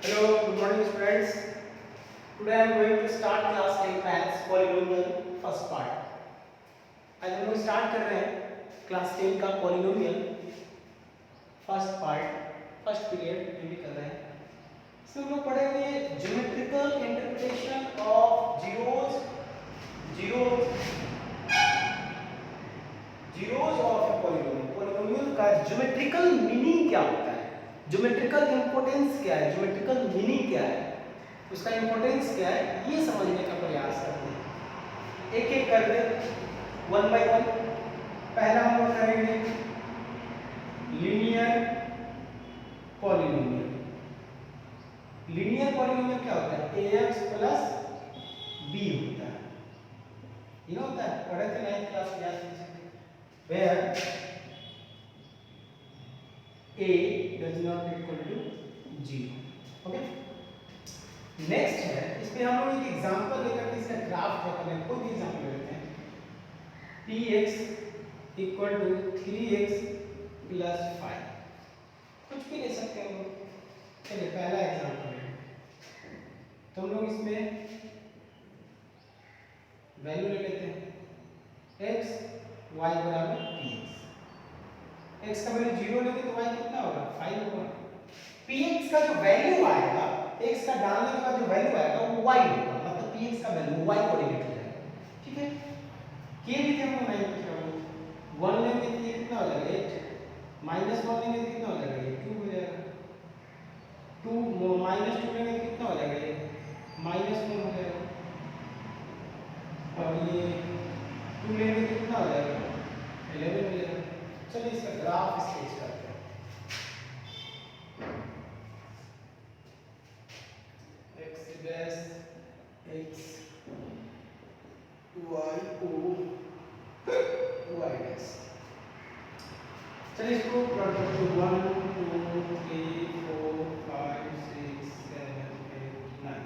Hello, good morning students. Today I am going to start class 10 maths polynomial first part. आज हम लोग start कर रहे हैं क्लास 10 का polynomial first part, first period जो भी कर रहे हैं। इसमें हम लोग पढ़ेंगे geometrical interpretation of zeros of a polynomial. Polynomial का ज्योमेट्रिकल मीनिंग क्या होता है, ज्योमेट्रिकल इंपोर्टेंस क्या है, ज्योमेट्रिकल मीनिंग क्या है, उसका इंपोर्टेंस क्या है, ये समझने का प्रयास करते हैं। एक एक करके वन बाय वन। पहला हम लोग करेंगे लीनियर पॉलिनोमियल। लीनियर पॉलिनोमियल क्या होता है? ax प्लस b होता है, ये होता है, पढ़े थे 9th क्लास में, याद कीजिए। where a does not equal to 0। Okay, next है, इसमें हम लोग एक एग्जांपल लेकर के इसका ग्राफ ड्रॉ करेंगे। कोई भी एग्जांपल लेते हैं। px equal to 3x plus 5, कुछ भी ले सकते हैं हम लोग। चलिए पहला एग्जांपल है, तो हम लोग इसमें वैल्यू ले लेते हैं x y बराबर px। x का वैल्यू 0 लेंगे तो y कितना होगा? 5 होगा। px का जो वैल्यू आएगा, x का डालने के बाद जो वैल्यू आएगा वो y होगा, मतलब px का वैल्यू y कोऑर्डिनेट हो जाएगा। ठीक है, के भी थे हम 9 पूछ रहा हूं। 1 लेंगे तो ये कितना हो जाएगा? 8 माइनस 1 लेंगे तो कितना हो जाएगा? ये 2 हो जाएगा। 2 माइनस 2 लेंगे तो कितना हो जाएगा? ये माइनस 1 हो जाएगा। और ये 2 लेंगे तो कितना हो जाएगा? 11 हो जाएगा। चलिए इसका ग्राफ स्केच करते हैं। x dash x y o y dash. चलिए इसको प्लॉट करते हैं। 1 2 3 4 5 6 7 8 9।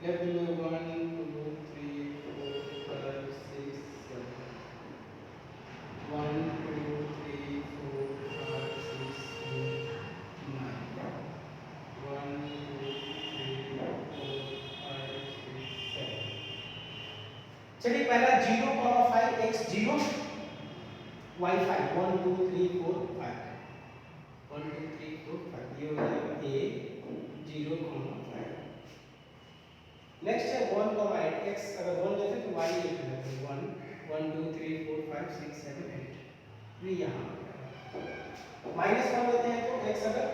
लेफ्ट में 1 2 3 4 5 6 7 1 2 3 4 5 6 7 9 1 2 3 4 5 6 7। चलिए पहला 0,5 x 0 y 5 1 2 3 4 5 1 2 3 4 5, ये हो जाएगा a 0,5। नेक्स्ट है 1,8 x, अगर 1 लेते तो y लिख लेते हैं। 1 1 2 3 4 5 6 7 8, ये यहाँ माइनस 1 लेते हैं तो x अगर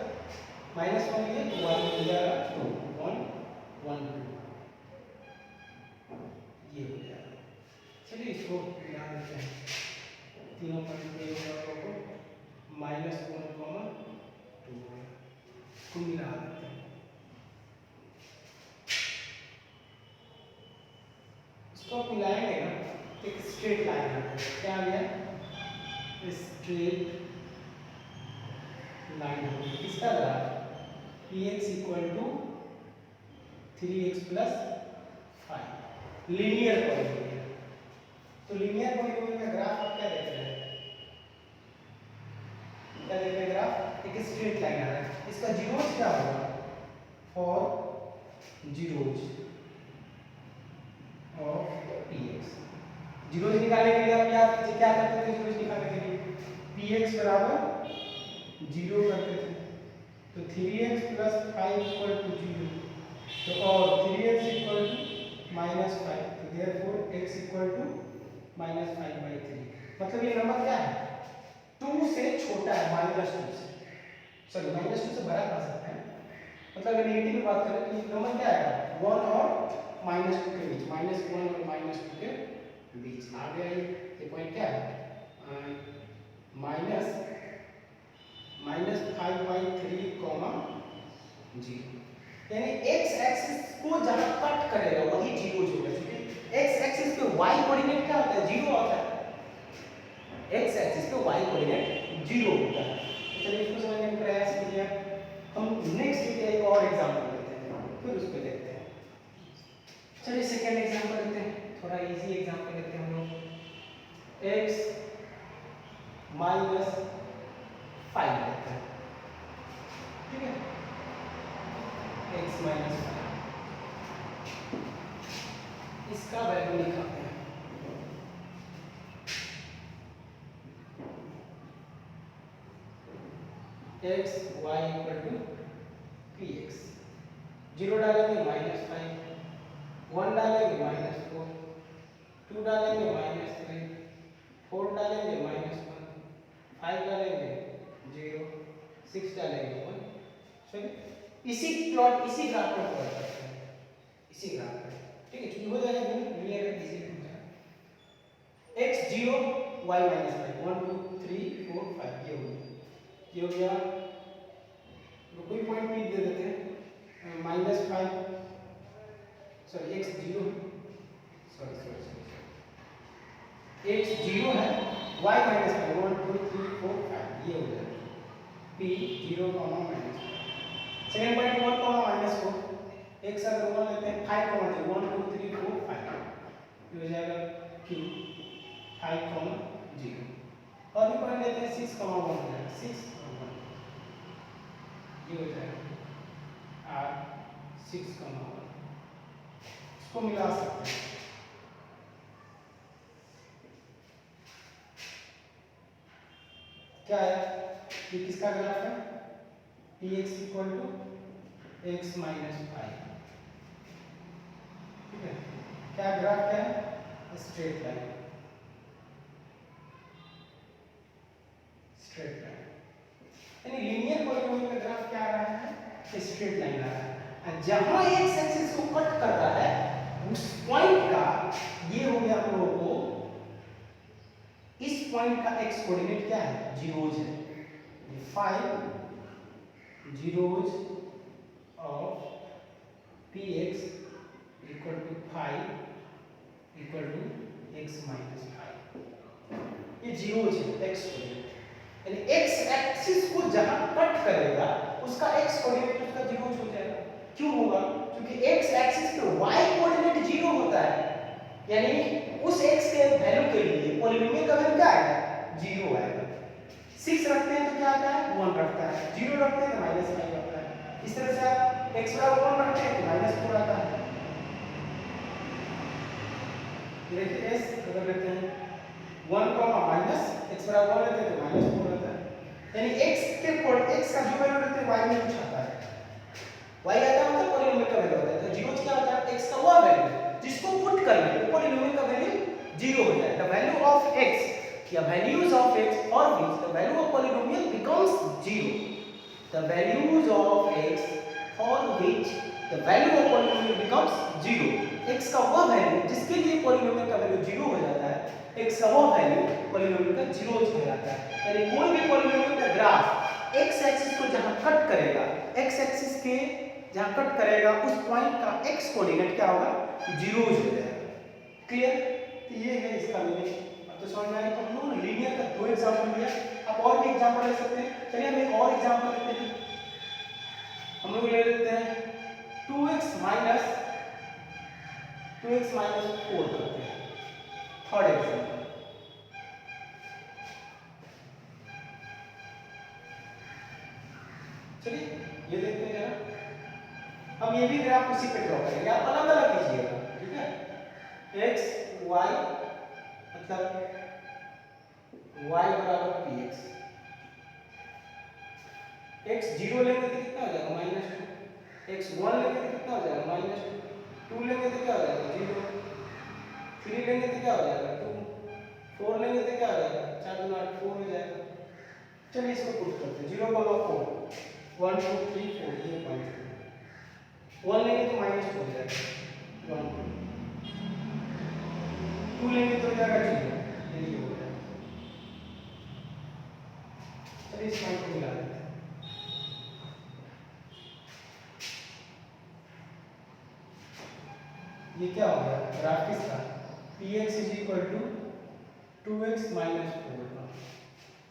माइनस 1 लिए तो y मिल जाएगा 2 1 1 2, ये हो जाएगा। चलिए इसको मिला देते हैं, तीनों पर को माइनस 1 2 को मिला देते हैं। इसको आप मिलाएंगे ना, एक स्ट्रेट लाइन आता है। क्या आ गया? स्ट्रेट लाइन हो गई। किसका graph? px equal to 3x plus 5, linear polynomial. तो लीनियर पॉलिनोमियल का ग्राफ आप क्या देख रहे हैं? क्या देख रहे हैं ग्राफ? एक स्ट्रेट लाइन आ रहा है। इसका जीरोज क्या होगा? For zeros of px। Zeros निकालने के लिए आप याद कीजिए क्या करते थे? जीरोज निकालने के लिए px बराबर 0 करते थे, तो 3x प्लस 5 इक्वल टू 0, तो और 3x इक्वल टू माइनस 5, तो therefore x equal to minus 5/3। मतलब ये नंबर क्या है? 2 से छोटा है, माइनस 2 से, सॉरी माइनस 2 से बड़ा कर सकते हैं। मतलब अगर नेगेटिव में बात करें तो ये नंबर क्या आएगा? 1 और माइनस 2 के बीच, माइनस 1 और माइनस 2 के बीच आ गया। ये पॉइंट क्या है? माइनस 5/3 कॉमा 0, यानी x एक्सिस को जहां कट करेगा वही 0 होगा, क्योंकि x एक्सिस पे y कोऑर्डिनेट क्या होता है? 0 होता है। x एक्सिस पे y कोऑर्डिनेट 0 होता है। चलिए इसको समझने का प्रयास कीजिए। हम नेक्स्ट एक और एग्जांपल लेते हैं, फिर उस पे देखते हैं। चलिए सेकंड एग्जांपल लेते हैं, थोड़ा इजी एग्जांपल लेते हैं हम लोग। x माइनस 5 लेते हैं, ठीक है। एक्स माइनस 5, इसका वैल्यू निकालते हैं। X y equal to p x, 0 डालेंगे -5, 1 डालेंगे -4, 2 डालेंगे -3, 4 डालेंगे -1, 5 डालेंगे 0, 6 डालेंगे 1। चलिए इसी प्लॉट इसी ग्राफ पर प्लॉट करते हैं, इसी ग्राफ पर, ठीक है, क्योंकि हो जाएगा लीनियर इजी हो जाएगा। x 0 y -5, 1 2 3 4 5, ये हो गया। कोई पॉइंट भी दे देते हैं, -5, सॉरी x 0, सॉरी x 0 है, y -5, 1 2 3 4 5, ये हो जाएगा p 0, -5। सेकंड पॉइंट 1, -4, x अगर 1 लेते हैं, 5, 0, 1 2 3 4 5, ये हो जाएगा q 5, 0। और भी पॉइंट लेते हैं 6, 1 हो जाएगा 6, 1, ये हो जाएगा r 6, 1, इसको मिला सकते हैं। क्या है, ये किसका ग्राफ है, px equal to x minus 5, ठीक है। क्या ग्राफ क्या है, स्ट्रेट लाइन, स्ट्रेट लाइन, यानी लीनियर पॉलिनोमियल का ग्राफ क्या आ रहा है, स्ट्रेट लाइन आ रहा है। जहां एक्स एक्सिस को कट कर रहा है उस पॉइंट का, ये हो गया आप लोगों को, इस पॉइंट का एक्स कोऑर्डिनेट क्या है, जीरोज है। 5 zeros of px equal to 5 equal to x minus 5, ये जीरोज है x कोऑर्डिनेट, यानी x एक्सिस को जहां कट करेगा उसका x कोऑर्डिनेट उसका जीरोज हो जाएगा। क्यों होगा, क्योंकि x एक्सिस पे y कोऑर्डिनेट जीरो होता है, यानी उस x के वैल्यू के लिए पॉलिनोमियल का वैल्यू क्या आएगा, जीरो आएगा। 6 रखते हैं तो क्या आता है, 1 रखता है, 0 रखते हैं तो -5 आता है। इस तरह से आप x बराबर 1 रखते हैं तो -4 आता है। ये देखिए s अगर लेते हैं 1 माइनस x बराबर 1 लेते हैं तो -4 आता है, यानी x के x का जो वैल्यू लेते हैं y में कुछ आता है, y आता है मतलब पॉलिनोमियल का वैल्यू आता है। तो जीरो क्या होता है, x का वो वैल्यू जिसको पुट कर ले तो पॉलिनोमियल का वैल्यू 0 हो जाएगा। द वैल्यू ऑफ x या values of x for which the value of polynomial becomes 0, the values of x for which the value of polynomial becomes 0, x का वो वैल्यू जिसके लिए पॉलिनोमियल का वैल्यू 0 हो जाता है, x का वो वैल्यू पॉलिनोमियल का 0 हो जाता है। यानी कोई भी पॉलिनोमियल का ग्राफ x एक्सिस को जहां कट करेगा, x एक्सिस के जहां कट करेगा उस पॉइंट का x कोऑर्डिनेट क्या होगा, 0 हो जाएगा। क्लियर, तो ये है इसका मीनिंग। तो समझ में आया। तो हम लोग लीनियर का 2 एग्जांपल लिया, आप और भी एग्जांपल ले सकते हैं। चलिए हम एक और एग्जांपल लेते हैं, हम लोग ले लेते हैं 2x माइनस 4 करते हैं, थर्ड एग्जांपल। चलिए ये देखते हैं जरा, हम ये भी ग्राफ उसी पे ड्रॉ करेंगे, आप अलग अलग कीजिएगा, ठीक है। x y मतलब y बराबर px, x 0 लेंगे तो कितना हो जाएगा, -2, x 1 लेंगे तो कितना हो जाएगा, -2, 2 लेंगे तो क्या हो जाएगा, 0, 3 लेंगे तो क्या हो जाएगा, 2, 4 लेंगे तो क्या हो जाएगा, 4 2 8, 4 हो जाएगा। चलिए इसको पुट करते हैं, 0,4, 1 2 3 4, ये पॉइंट 1 लेंगे तो -2 हो जाएगा, 1 2 लेंगे तो हो जाएगा 0, ये हो जाएगा। चलिए इस पॉइंट को मिला देते हैं, ये क्या हो गया, ग्राफ किसका, px = 2x - 4 का।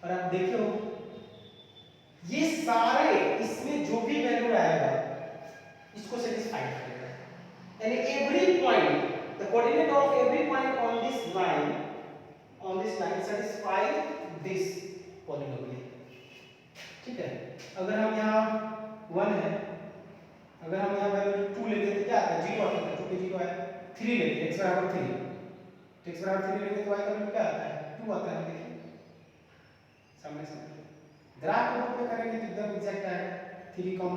और आप देखो ये सारे इसमें जो भी वैल्यू आएगा इसको सेटिस्फाई करेगा, यानी every point, the coordinate of every point on this line satisfy this polynomial, ठीक है। अगर हम यहाँ 1 है अगर हम यहाँ वैल्यू 2 लेते तो क्या आता है, 0 आता है, क्योंकि 0 है। 3 लेते हैं, x बराबर 3, तो x बराबर 3 लेंगे तो y का वैल्यू क्या आता है, 2 आता है। देखिए सामने सामने ग्राफ के रूप में करेंगे तो एकदम एग्जैक्ट आएगा, 3,2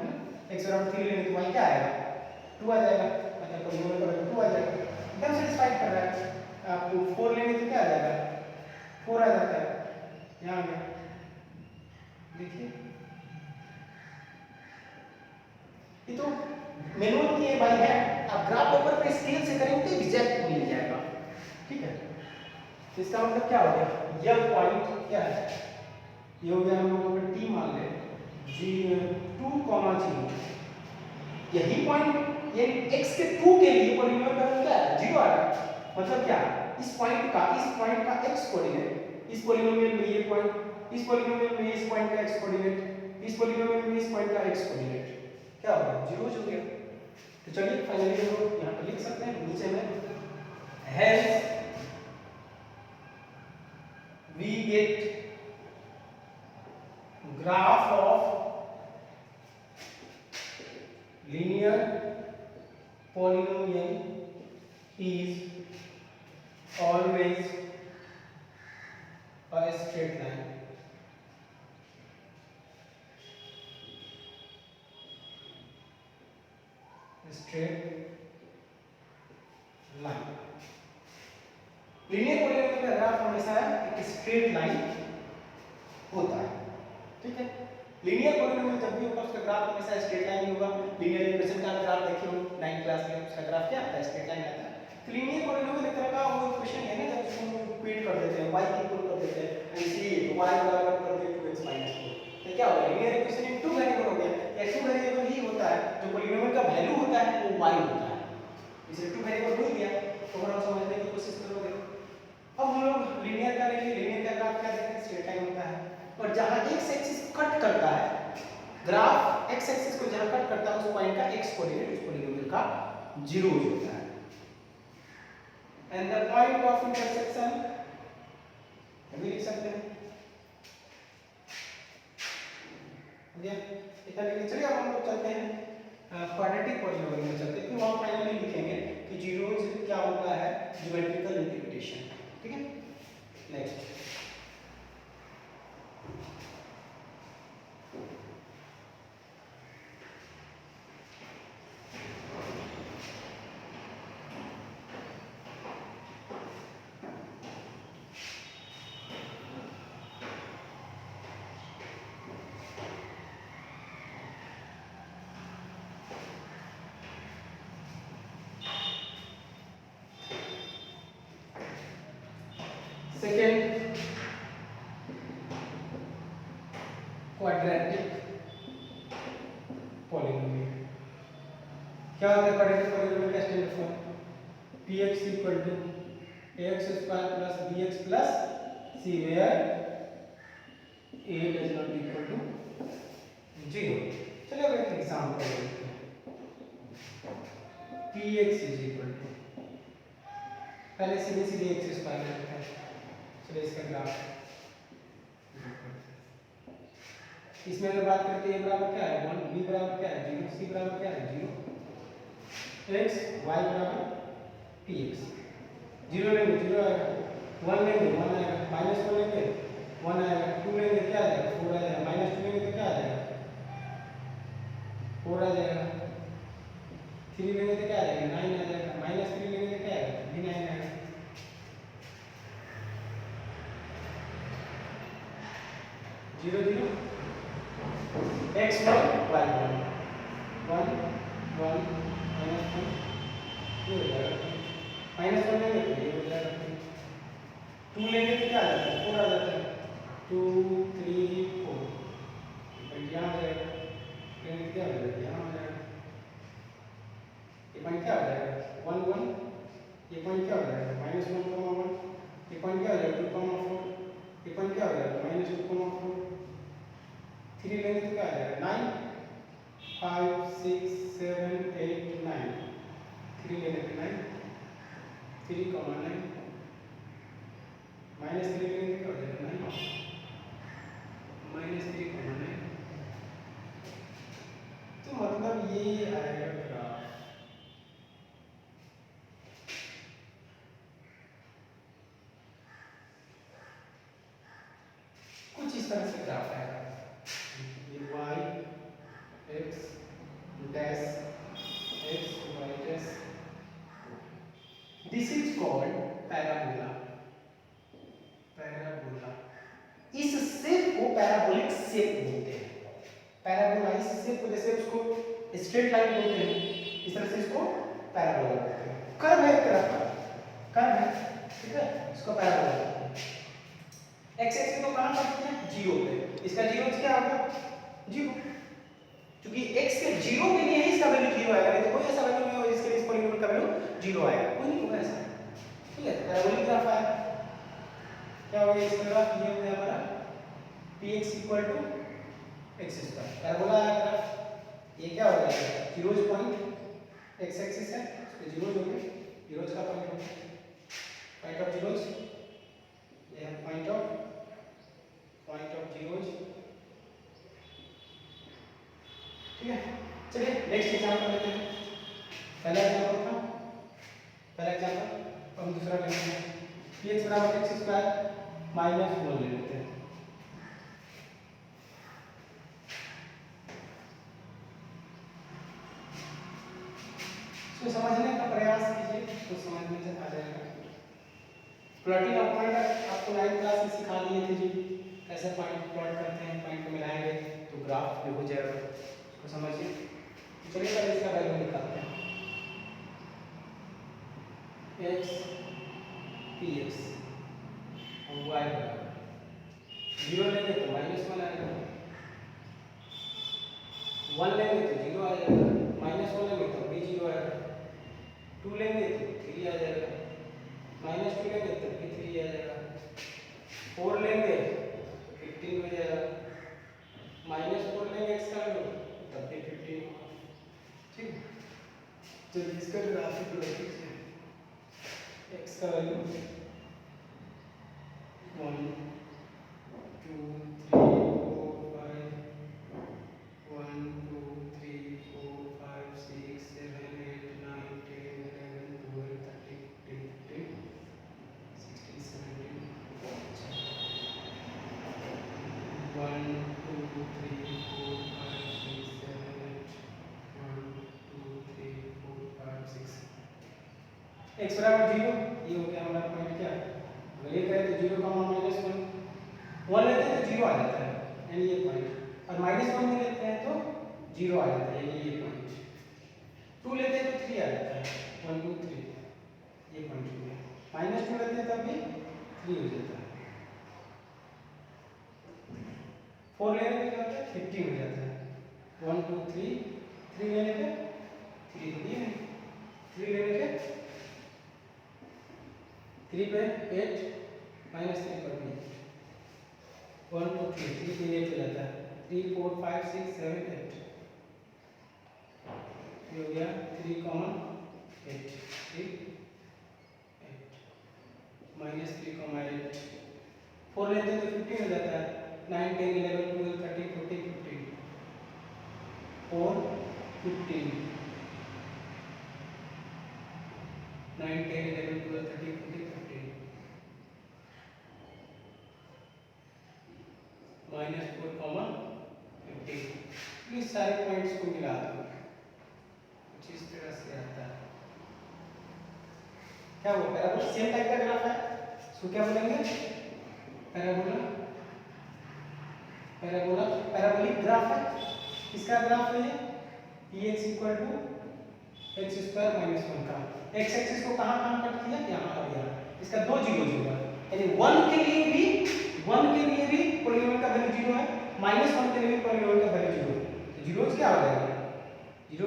है। x बराबर 3 लेंगे तो y क्या आएगा, 2 आ जाएगा, मतलब पॉलीनोमियल का वैल्यू 2 आ जाएगा, एकदम सेटिस्फाइड कर रहा है। आपको 4 लेंगे तो क्या आ जाएगा, 4 आ जाता है, यहाँ आ गया। देखिए ये तो मैनुअल की बाई है, आप ग्राफ पेपर पे स्केल से करेंगे तो एग्जैक्ट मिल जाएगा। ठीक है, तो इसका मतलब क्या हो गया, यह पॉइंट क्या है, ये हो गया हम लोगों का टी मान ले जी 2,0, यही पॉइंट ये x के 2 के लिए पॉलीनोमियल का क्या है, 0 आ रहा है। मतलब क्या, इस पॉइंट का x कोऑर्डिनेट, इस पॉलीनोमियल में ये पॉइंट, इस पॉलीनोमियल में इस पॉइंट का x कोऑर्डिनेट, इस पॉलीनोमियल में इस पॉइंट का x कोऑर्डिनेट क्या होगा, 0 हो गया। तो चलिए फाइनली हम लोग यहाँ पे लिख सकते हैं नीचे में, hence we get graph of linear polynomial is always a straight line. Straight line. Linear polynomial का ग्राफ हमेशा एक स्ट्रेट लाइन होता है। ठीक है, लीनियर पॉलीनोमियल जब भी होगा उसका ग्राफ हमेशा स्ट्रेट लाइन ही होगा। लीनियर इक्वेशन का ग्राफ देखिए हो 9th क्लास में, उसका ग्राफ क्या आता है, स्ट्रेट लाइन आता है। तो लीनियर पॉलीनोमियल एक तरह का वो इक्वेशन है ना, जब उसको इक्वेट कर देते हैं, y इक्वल कर देते हैं, इसलिए तो y बराबर कर दे 2x 4, तो क्या होगा, लीनियर इक्वेशन इन 2 वेरिएबल हो गया। या 2 वेरिएबल ही होता है, जो पॉलीनोमियल का वैल्यू होता है वो y होता है, इसलिए 2 वेरिएबल हो गया। तो हम समझने की कोशिश करोगे। अब हम लोग लीनियर का लेंगे, लीनियर का ग्राफ क्या देखते हैं, स्ट्रेट लाइन होता है। और जहां x एक्सिस कट करता है, ग्राफ x एक्सिस को जहां कट करता है उस पॉइंट का x कोऑर्डिनेट उस पॉलीनोमियल का 0 होता है। And the point of intersection हम लिख सकते हैं, ओके। इतना चलिए अब हम लोग चलते हैं क्वाड्रेटिक पॉलीनोमियल में चलते हैं, फिर हम फाइनली लिखेंगे कि जीरोस क्या होता है, ज्योमेट्रिकल इंटरप्रिटेशन। ठीक है, नेक्स्ट सेकेंड क्वाड्रेटिक पॉलीनोमियल क्या होता है, क्वाड्रेटिक पॉलीनोमियल का standard form px equal to ax square plus bx plus c where a does not equal to 0। चलिए अब एक एग्जांपल लेते हैं, px इज इक्वल टू, पहले सीधे सीधे x स्क्वायर लेते हैं। चलिए इसका ग्राफ, इसमें अगर बात करते हैं a बराबर क्या है 1, b बराबर क्या है 0, c बराबर क्या है 0, x y बराबर px। 0 लेंगे 0 आएगा, 1 लेंगे 1 आएगा, -1 लेंगे 1 आएगा, 2 लेंगे क्या आ जाएगा 4 आ जाएगा, -2 लेंगे तो क्या आ जाएगा 4 आ जाएगा, 3 लेंगे तो क्या आ जाएगा 9 आ जाएगा, -3 लेंगे तो क्या आएगा भी 9 आएगा। 0 0 x1 y1 1 1 -1 ये हो जाएगा, -1 लेंगे तो ये हो जाएगा, 2 लेंगे तो क्या आ जाता है 4 आ जाता है, 2 3 4 यहाँ आ जाएगा, लेंगे क्या हो जाएगा यहाँ आ जाएगा, ये पॉइंट क्या हो जाएगा 1 1, ये पॉइंट क्या हो जाएगा -1 1, ये पॉइंट क्या हो जाएगा 2 4, ये पॉइंट क्या हो जाएगा -2 4, 3 लेंगे तो क्या आ जाएगा 9 5 6 7 8 9, 3 लेंगे तो 9 3 9 -3 लेंगे तो क्या हो जाएगा 9 -3 9। तो तरह से ग्राफ आएगा, y x dash x y dash, this is called parabola. Parabola, इस शेप को पैराबोलिक शेप बोलते हैं। पैराबोला इस शेप को, जैसे उसको स्ट्रेट लाइन बोलते हैं, इस तरह से इसको पैराबोला बोलते हैं। कर्व है, कर्व है, ठीक है, इसको पैराबोला बोलते हैं। एक्स एक्सिस को कहां काटते हैं? 0 पे। इसका 0 क्या होगा? 0, क्योंकि x के 0 के लिए ही इसका वैल्यू 0 आएगा, नहीं तो कोई ऐसा वैल्यू नहीं होगा जिसके लिए इस पॉलीनोमियल का वैल्यू 0 आएगा, कोई नहीं होगा ऐसा, ठीक है। पैराबोलिक ग्राफ आया, क्या हो गया इसका ग्राफ? ये हो गया हमारा px = x²। पैराबोला आया ग्राफ, ये क्या हो गया? 0 पॉइंट x एक्सिस है, इसके 0 हो गए, 0 का पॉइंट हो गया, पॉइंट ऑफ 0, ये है पॉइंट ऑफ 0, ठीक है। चलिए नेक्स्ट एग्जांपल लेते हैं। पहला एग्जांपल था, पहला एग्जांपल, अब हम दूसरा लेते हैं। px = x² - 1 ले लेते हैं। इसको समझने का प्रयास कीजिए, तो समझ में आ जाएगा। प्लॉटिंग ऑफ पॉइंट आपको 9th क्लास में सिखा दिए थे जी, कैसे पॉइंट प्लॉट करते हैं, पॉइंट को मिलाएंगे तो ग्राफ हो जाएगा, इसको समझिए। चलिए पहले इसका वैल्यू निकालते हैं। x px और y बराबर 0 लेंगे तो -1 आएगा, 1 लेंगे तो 0 आ जाएगा, -1 लेंगे तो भी 0 आएगा, 2 लेंगे तो 3 आ जाएगा, -2 लेंगे तो भी 3 आ जाएगा, 4 लेंगे तो 15 हो जाएगा, -4 लेंगे x का वैल्यू तब भी 15 होगा, ठीक। तो इसका ग्राफिक लॉजिक है, x का वैल्यू 1 2 3 4 5 1 2 3 4 5 6 7 8 9 10 11 12 13 14 15 16 17 1 2 3 4 5 6 7 8 1 2 3 4 5 6, x = 0, ये हो गया हमारा पॉइंट। क्या अगर ये कहे तो 0, -1, 1 लेते हैं तो 0 आ जाता है, यानी ये पॉइंट, और -1 में लेते हैं तो 0 आ जाता है, यानी ये पॉइंट, 2 लेते हैं तो 3 आ जाता है, 1 2 3, ये पॉइंट हो गया, -2 लेते हैं तब भी 3 हो जाता है, 4 लेने पे क्या होता है? 15 हो जाता है, 1 2 3, 3 लेने पे 3 तो दिए नहीं, 3 लेने पे 3 पे 8 -3 पर भी 1 2 3, 3 पे 8 हो जाता है, 3 4 5 6 7 8, ये हो गया 3, 8, ठीक, 8 -3, 8, 4 लेते हैं तो 15 हो जाता है, 9 10 11 12 13 14 15, 4 15, 9 10 11 12 13 14 15, -4, 15, प्लीज सारे पॉइंट्स को मिला दो, कुछ इस तरह से आता है। क्या वो पैराबोला सेम टाइप का ग्राफ है, इसको क्या बोलेंगे? पैराबोला, पैराबोलिक ग्राफ है। किसका ग्राफ है ये? px = x² - 1 का। x एक्सिस को कहां कट किया? यहां आ गया, इसका 2 0 होगा, यानी 1 के लिए भी पॉलीनोमियल का वैल्यू 0 है, -1 के लिए भी पॉलीनोमियल का वैल्यू 0 है, तो जीरोस क्या हो जाएगा? 0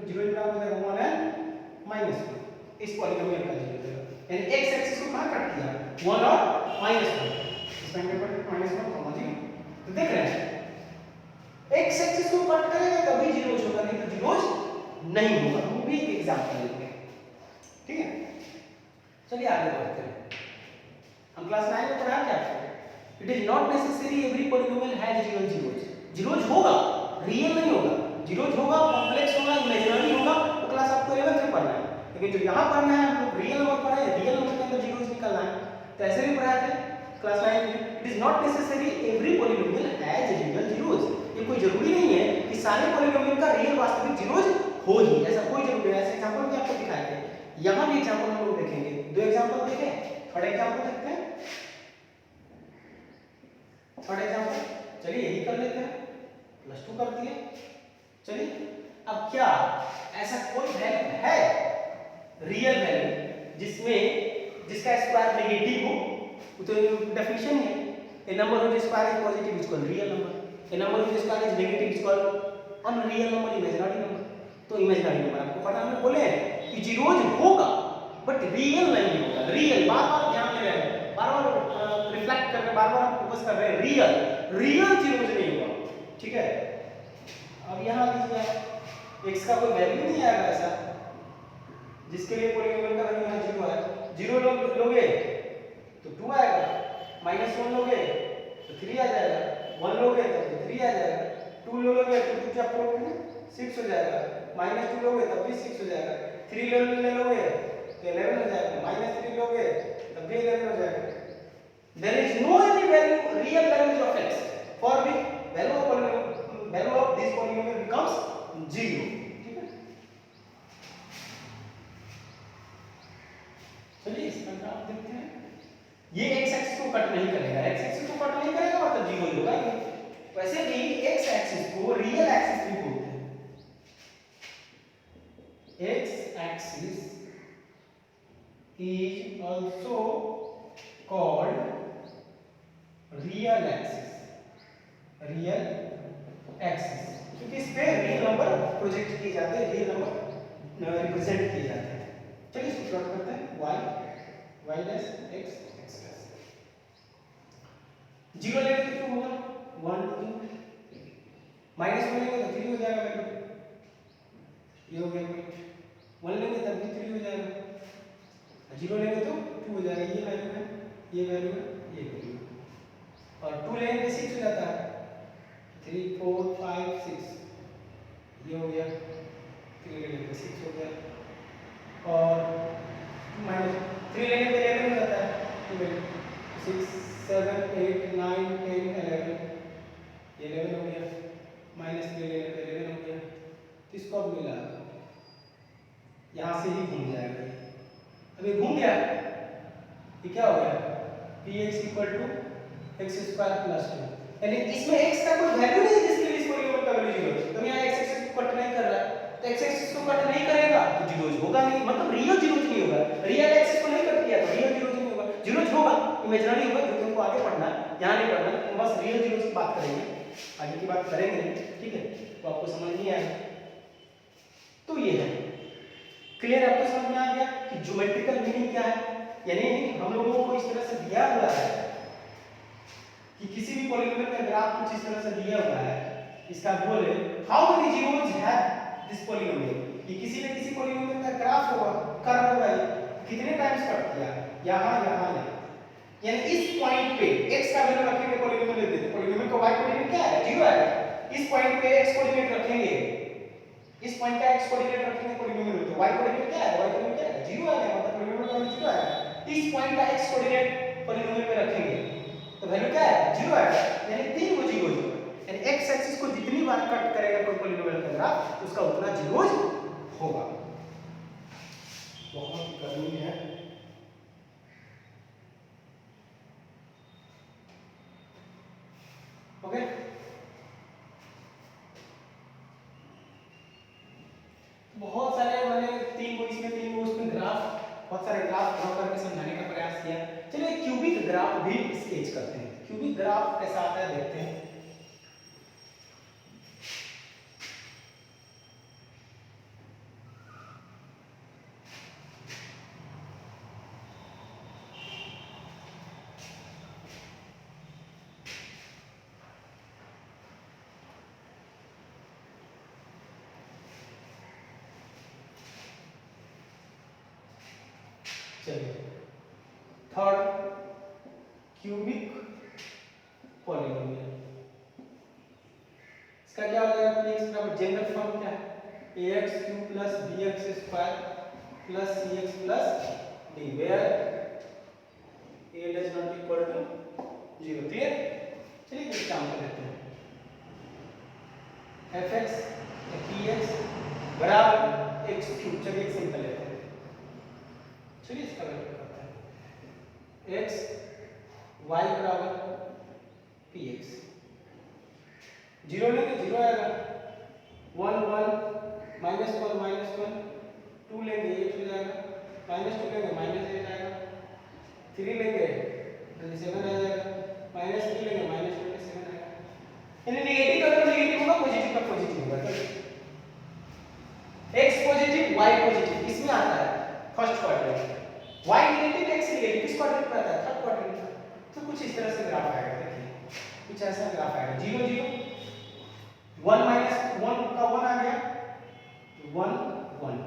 0 बराबर हो जाएगा 1 है -1, इस पॉलीनोमियल का 0 हो जाएगा, यानी x एक्सिस को कहां कट किया? 1 और -1, इसका इंटरवल -1, 0, तो देख रहे हैं x एक्सिस को कट करेगा तभी 0 होगा, नहीं तो 0 नहीं होगा। वो भी एक एग्जांपल लेंगे, ठीक है। चलिए आगे बढ़ते हैं। हम क्लास 9 में पढ़ा क्या? It is not necessary every polynomial has real zeros. Zeros होगा, रियल नहीं होगा, जीरोज होगा, कॉम्प्लेक्स होगा, इमेजिनरी होगा, वो क्लास आपको 11th में पढ़ना है, लेकिन जो यहाँ पढ़ना है हम लोग रियल नंबर पढ़े, रियल नंबर के अंदर जीरोज निकालना है, तो ऐसे भी पढ़ाए थे क्लास 9 में। It is is not necessary every polynomial has real zeros. ये कोई जरूरी नहीं है कि सारे पॉलिनोमियल का रियल वास्तविक जीरोस हो ही, ऐसा कोई जरूरी नहीं है। ऐसे एग्जांपल भी आपको दिखाए थे, यहां भी एग्जांपल हम लोग देखेंगे। दो एग्जांपल देखें, थर्ड एग्जांपल देखते हैं। थर्ड एग्जांपल चलिए यही कर लेते हैं, +2 कर दिए। चलिए अब क्या ऐसा कोई वैल्यू है रियल वैल्यू जिसका स्क्वायर नेगेटिव हो? तो डेफिनेशन है a number whose square is positive is called real number, a number whose square is negative is called unreal number, imaginary number। तो इमेजिनरी नंबर आपको पता, हमने बोले हैं कि जीरोज होगा बट रियल नहीं होगा। रियल बार बार ध्यान में रहे, बार बार रिफ्लेक्ट कर रहे हैं, बार बार हम फोकस कर रहे हैं, रियल जीरोज नहीं होगा। ठीक है, अब यहाँ लीजिए x का कोई वैल्यू नहीं आएगा ऐसा जिसके लिए पॉलिनोमियल का वैल्यू यहाँ 0 है। 0 लोगे तो 2 आएगा, -1 लोगे तो 3 आ जाएगा, 1 लोगे तो 3 आ जाएगा, 2 लोगे तो 2 क्या 6 हो जाएगा, -2 लोगे तब भी 6 हो जाएगा, 3 लोगे तो 11 हो जाएगा, -3 लोगे तब भी 11 हो जाएगा। There is no any value, real value of x for which value of this polynomial becomes 0। ठीक है, चलिए इसका ग्राफ देखते हैं। ये x एक्सिस को कट नहीं करेगा, x एक्सिस को कट नहीं करेगा मतलब 0 ही होगा। वैसे भी x एक्सिस को रियल एक्सिस भी बोलते हैं। x axis is also called real axis, क्योंकि इस पे रियल नंबर प्रोजेक्ट किए जाते हैं, रियल नंबर रिप्रेजेंट किए जाते हैं। चलिए इसको प्लॉट करते हैं, y dash x x dash 0 लेंगे तो क्या होगा 1 2, -1 लेंगे तो 3 हो जाएगा वैल्यू, ये हो गया पॉइंट। 1 लेंगे तब भी 3 हो जाएगा, 0 लेंगे तो 2 हो जाएगा, ये वैल्यू है, ये वैल्यू है, ये वैल्यू है। और 2 लेंगे तो 6 हो जाता है, 3 4 5 6, ये हो गया, 3 लेंगे तो 6 हो गया, और -3 लेंगे तो 11 हो जाता है, 6 7 8 9 10 11, ये 11 हो गया, -3 लेंगे तो 11 हो गया। किसको अब मिला, यहाँ से ही घूम जाएगा, अभी घूम गया, ये क्या हो गया px = x² + 2, यानी इसमें x का कोई वैल्यू नहीं है जिसके लिए इस पॉलीनोमियल का वैल्यू 0 है। तो यहाँ x एक्सिस को कट नहीं कर रहा है, तो x एक्सिस को कट नहीं करेगा तो जीरोज होगा नहीं, मतलब रियल जीरोज नहीं होगा। रियल एक्सिस को नहीं कट किया तो रियल जीरोज नहीं होगा, जीरोज होगा इमेजिनरी होगा, जो तुमको आगे पढ़ना है, यहाँ नहीं पढ़ना, तो बस रियल जीरोज की बात करेंगे, आगे की बात करेंगे नहीं। ठीक है, तो आपको समझ नहीं आएगा। तो ये है क्लियर, आपको समझ में आ गया कि ज्योमेट्रिकल मीनिंग क्या है। यानी हम लोगों को इस तरह से दिया हुआ है कि किसी भी पॉलीनोमियल का ग्राफ कुछ इस तरह से दिया हुआ है, इसका बोले how many zeros have this polynomial, ये किसी न किसी पॉलीनोमियल का ग्राफ होगा, कर्व होगा, कितने टाइम्स कट किया, यहाँ यहाँ यहाँ, यानी इस पॉइंट पे x का वैल्यू रखेंगे, पॉलीनोमियल ले देते, पॉलीनोमियल का y कोऑर्डिनेट क्या है 0 है, इस पॉइंट पे x कोऑर्डिनेट रखेंगे, इस पॉइंट का x कोऑर्डिनेट रखेंगे पॉलीनोमियल में, तो y कोऑर्डिनेट क्या है, y कोऑर्डिनेट क्या है 0 है, मतलब पॉलीनोमियल का वैल्यू 0 है। इस पॉइंट का x कोऑर्डिनेट पॉलीनोमियल में रखेंगे तो वैल्यू क्या है 0 है, यानी 3 को 0 होगा, यानी x एक्सिस को जितनी बार कट करेगा कोई पॉलीनोमियल का ग्राफ उसका उतना 0 होगा। बहुत गर्मी है, ओके। बहुत सारे मैंने 3 को इसमें 3 को उसमें ग्राफ, बहुत सारे ग्राफ ड्रॉ करके समझाने का प्रयास किया। चलिए क्यूबिक ग्राफ भी स्केच करते हैं, क्यूबिक ग्राफ कैसा आता है देखते हैं। चलिए थर्ड क्यूबिक पॉलीनोमियल, इसका क्या हो जाएगा px बराबर जनरल फॉर्म क्या है ax³ + bx² + cx + d, वेयर a does not equal to 0, clear. F x p x बराबर एक्स क्यूब। चलिए एक सिंपल लेते हैं, चलिए इसका वेक्टर करते हैं एक्स वाई बराबर पी एक्स। जीरो लेंगे जीरो आएगा, one one minus one two लेंगे एट हो जाएगा, माइनस टू लेंगे माइनस एट आएगा, थ्री लेंगे 27 आ जाएगा, माइनस थ्री लेंगे माइनस 27 आएगा। यानी नेगेटिव का नेगेटिव होगा, पॉजिटिव का पॉजिटिव होगा। एक्स पॉजिटिव वाई पॉजिटिव इसमें आता है first quadrant, y negative x negative किस क्वाड्रेंट में आता है? थर्ड क्वाड्रेंट में। तो कुछ इस तरह से ग्राफ आएगा, देखिए कुछ ऐसा ग्राफ आएगा, 0 0 1 माइनस 1 का 1 आ गया, 1 1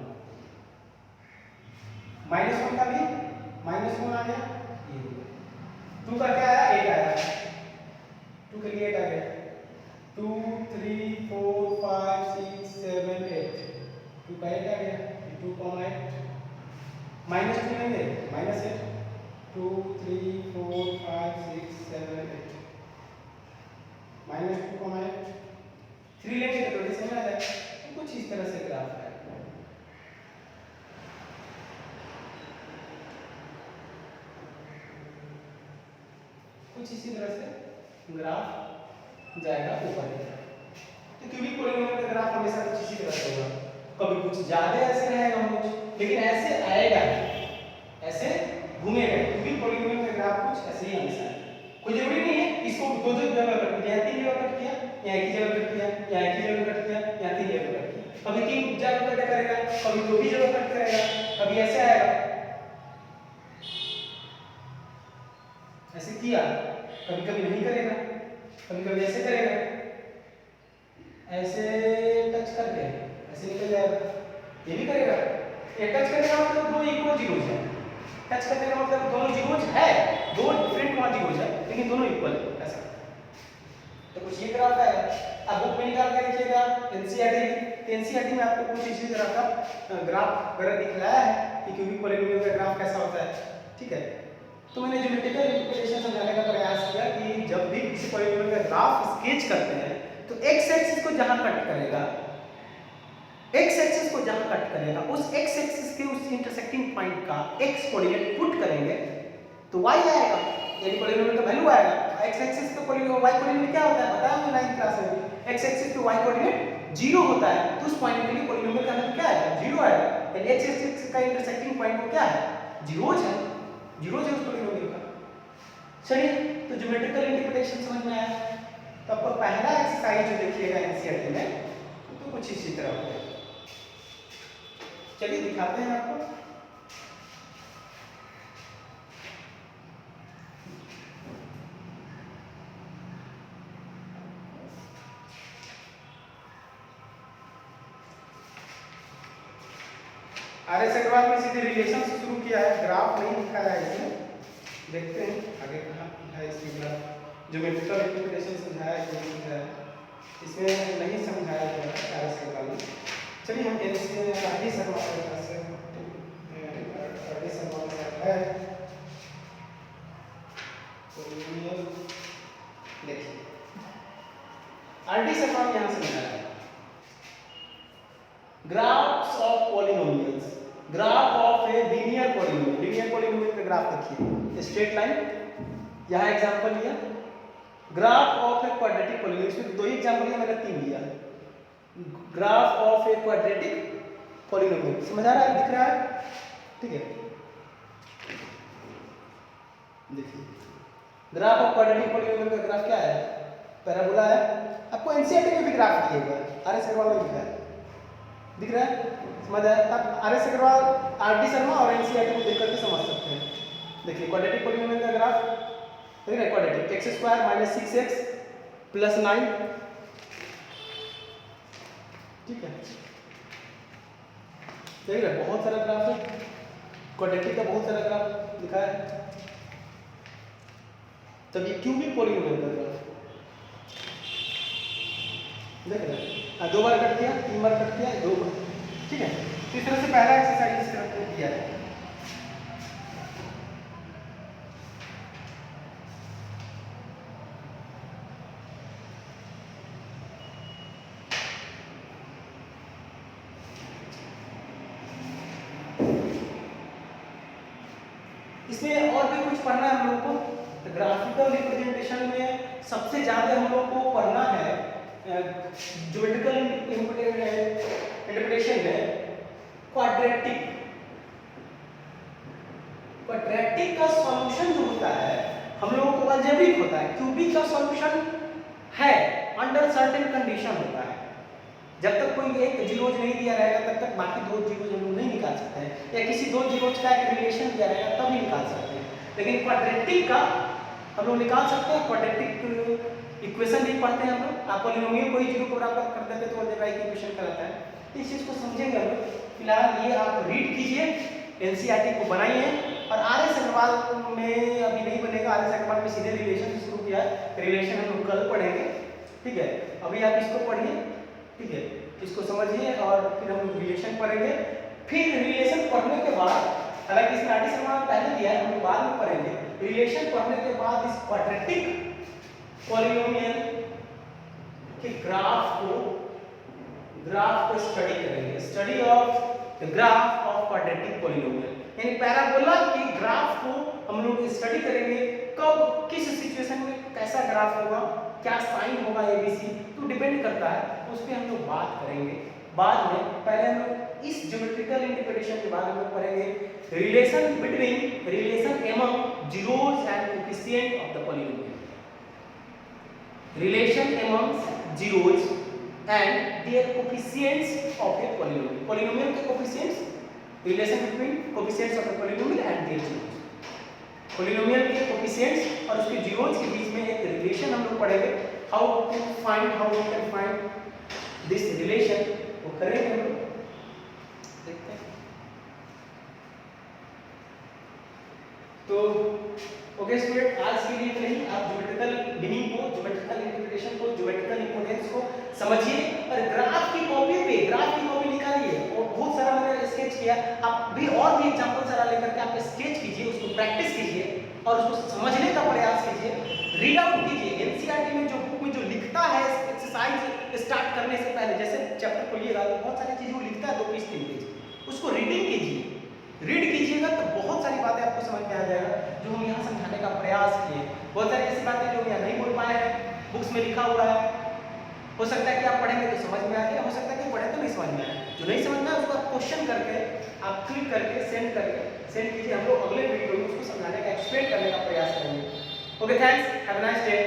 माइनस 1 का भी माइनस 1 आ गया, ये 2 का क्या आया? 8 आया, 2 के लिए 8 आ गया, 2 3 4 5 6 7 8, 2 का 8 आ गया, 2 8 माइनस 2 लेंगे माइनस 8, 2 3 4 5 6 7 8 माइनस 2 8, 3 लेंगे तो 27 आ जाएगा। तो कुछ इस तरह से ग्राफ है, कुछ इसी तरह से ग्राफ जाएगा ऊपर की तरफ। तो क्यूबिक पॉलीनोमियल का ग्राफ हमेशा कुछ इसी तरह से होगा, कभी कुछ ज्यादा ऐसे रहेगा कुछ, लेकिन ऐसे आएगा, ऐसे घूमेगा। क्यूबिक पॉलीनोमियल का ग्राफ कुछ ऐसे ही हमेशा है। कोई जरूरी नहीं है इसको दो दो जगह कट किया, तीन जगह कट किया, या एक ही जगह कट किया, या एक ही जगह कट किया, या तीन जगह कट किया। कभी तीन जगह कट करेगा, कभी दो ही जगह कट करेगा, कभी ऐसे आएगा, ऐसे किया, कभी कभी नहीं करेगा, कभी कभी ऐसे करेगा, ऐसे टच करके ऐसे निकल जाएगा, ये भी करेगा। ये टच करने का मतलब दो इक्वल जीरोज है, टच करने का मतलब दोनों जीरोज है, दो डिफरेंट वहां जीरोज है लेकिन दोनों इक्वल है, ऐसा। तो कुछ ये ग्राफ है। अब बुक में निकाल के लिखिएगा एनसीईआरटी, एनसीईआरटी में आपको कुछ इसी तरह का ग्राफ वगैरह दिखलाया है कि क्यूबिक पॉलीनोमियल का ग्राफ कैसा होता है, ठीक है। तो मैंने ज्योमेट्रिकल इंटरप्रिटेशन समझाने का प्रयास किया कि जब भी किसी पॉलीनोमियल का ग्राफ स्केच करते हैं तो एक्स एक्सिस को जहां कट करेगा, एक्स एक्सिस को जहां कट करेगा उस एक्स एक्सिस के उस इंटरसेक्टिंग पॉइंट का एक्स कोऑर्डिनेट पुट करेंगे तो y आएगा, यानी पॉलीनोमियल का वैल्यू आएगा। एक्स एक्सिस पे पॉलीनोमियल y कोऑर्डिनेट क्या होता है बताया हमने 9th क्लास में, एक्स एक्सिस पे y कोऑर्डिनेट 0 होता है, तो उस पॉइंट के लिए पॉलीनोमियल का वैल्यू क्या आएगा? 0 आएगा। यानी एक्स एक्सिस का इंटरसेक्टिंग पॉइंट वो क्या है? जीरोज है, जीरोज है उस पॉलीनोमियल का। चलिए, तो ज्योमेट्रिकल इंटरप्रिटेशन समझ में आया। तो आपको पहला एक्सरसाइज जो देखिएगा एनसीईआरटी में तो कुछ इसी तरह होगा। चलिए दिखाते हैं आपको। आरएस अग्रवाल में सीधे रिलेशन से शुरू किया है, ग्राफ नहीं दिखाया है इसमें, देखते हैं आगे कहाँ है इसमें ग्राफ। ज्योमेट्रिकल इंटरप्रिटेशन समझाया है, इसमें नहीं समझाया गया है आरएस अग्रवाल में। चलिए हम आरडी शर्मा के पास से आरडी शर्मा है पॉलीनोमियल, देखिए आरडी शर्मा ने यहाँ समझाया है graphs of polynomials, graph of a linear polynomial. Linear polynomial का ग्राफ देखिए, स्ट्रेट लाइन, यहाँ एग्जांपल लिया, graph of a quadratic polynomial, इसमें दो ही एग्जांपल लिया, मैंने तीन लिया। Graph of a quadratic polynomial, समझ आ रहा है, दिख रहा है, ठीक है। देखिए ग्राफ ऑफ क्वाड्रेटिक पॉलीनोमियल का ग्राफ क्या है? पैराबोला है। आपको एनसीईआरटी में भी ग्राफ दिए हुए हैं, आरएस अग्रवाल में लिखा है, दिख रहा है, समझ आया। आप आरएस अग्रवाल, आरडी शर्मा और एनसीईआरटी को देख करके समझ सकते हैं। देखिए क्वाड्रेटिक पॉलीनोमियल का ग्राफ देख रहे हैं, quadratic x square minus 6x plus 9, ठीक है, देख रहे हैं बहुत सारा ग्राफ है, क्वाड्रेटिक का बहुत सारा ग्राफ लिखा है। तब ये क्यूबिक पॉलीनोमियल का ग्राफ देख रहे हैं, दो बार कट किया, तीन बार कट किया, दो बार, ठीक है। तो इस तरह से पहला एक्सरसाइज इस तरह से किया है। टॉपिक कुछ पढ़ना है हम लोग को। तो ग्राफिकल रिप्रेजेंटेशन में सबसे ज़्यादा हम लोग को पढ़ना है ज्योमेट्रिकल इंटरप्रिटेशन में क्वाड्रेटिक। क्वाड्रेटिक का सॉल्यूशन जो होता है हम लोगों को अलजेब्रिक होता है, क्यूबिक का सॉल्यूशन है अंडर सर्टेन कंडीशन होता है। जब तक कोई एक जीरोज नहीं दिया रहेगा तब तक बाकी दो जीरोज हम लोग नहीं निकाल सकते हैं, या किसी दो जीरोज का एक रिलेशन दिया रहेगा तब ही निकाल सकते हैं। लेकिन क्वाड्रेटिक का हम लोग निकाल सकते हैं। क्वाड्रेटिक इक्वेशन भी पढ़ते हैं हम लोग। आप पॉलिनोमियल को ही जीरो को बराबर कर देते तो अलजेब्राइक इक्वेशन कहलाता है। इस चीज़ को समझेंगे हम लोग। फिलहाल ये आप रीड कीजिए, एनसीईआरटी को बनाइए। और आर्य अग्रवाल में अभी नहीं बनेगा, आर्य अग्रवाल में सीधे रिलेशन से शुरू किया है, रिलेशन हम लोग कल पढ़ेंगे, ठीक है। अभी आप इसको पढ़िए, ठीक है, इसको समझिए और फिर हम लोग रिलेशन पढ़ेंगे। फिर रिलेशन पढ़ने के बाद, हालांकि इसमें आर्य अग्रवाल पहले दिया है, हम लोग बाद में पढ़ेंगे। रिलेशन पढ़ने के बाद इस क्वाड्रेटिक पॉलिनोमियल के ग्राफ को स्टडी करेंगे। Study of the graph of quadratic polynomial, यानी पैराबोला के ग्राफ को हम लोग स्टडी करेंगे। कब, किस सिचुएशन में कैसा ग्राफ होगा, क्या साइन होगा, एबीसी, तो डिपेंड करता है, उस पर हम लोग बात करेंगे बाद में। पहले हम लोग इस ज्योमेट्रिकल इंटरप्रिटेशन के बाद हम लोग पढ़ेंगे relation among zeros and coefficient of the polynomial. Relation among zeros and their coefficients of a polynomial. Polynomial के coefficients, relation between coefficients of a polynomial and their zeros. Polynomial के coefficients और उसके zeros के बीच में एक relation हम लोग पढ़ेंगे। How we can find this relation, वो करेंगे हम लोग, देखते हैं। तो ओके स्टूडेंट, आज के लिए नहीं, आप ज्योमेट्रिकल मीनिंग को, ज्योमेट्रिकल इंटरप्रिटेशन को, ज्योमेट्रिकल इंपोर्टेंस को समझिए और ग्राफ की कॉपी निकालिए। और बहुत सारा मैंने स्केच किया, आप भी और भी एग्जांपल सारा लेकर के आप स्केच कीजिए, उसको प्रैक्टिस कीजिए और उसको समझने का प्रयास कीजिए, रीड आउट कीजिए। एनसीईआरटी में जो बुक में जो लिखता है एक्सरसाइज स्टार्ट करने से पहले, जैसे चैप्टर खोलिएगा तो बहुत सारी चीजें वो लिखता है 2 पेज 3 पेज, उसको रीडिंग कीजिए। रीड कीजिएगा तो बहुत सारी बातें आपको समझ में आ जाएगा जो हम यहाँ समझाने का प्रयास किए। बहुत सारी ऐसी बातें जो हम यहाँ नहीं बोल पाए हैं, बुक्स में लिखा हुआ है। हो सकता है कि आप पढ़ेंगे तो समझ में आ जाए, हो सकता है कि पढ़े तो नहीं समझ में आए। जो नहीं समझ में आए उसको आप क्वेश्चन करके, आप क्लिक करके सेंड कीजिए। हम लोग अगले वीडियो में उसको समझाने का, एक्सप्लेन करने का प्रयास करेंगे। Okay, thanks, have a nice day.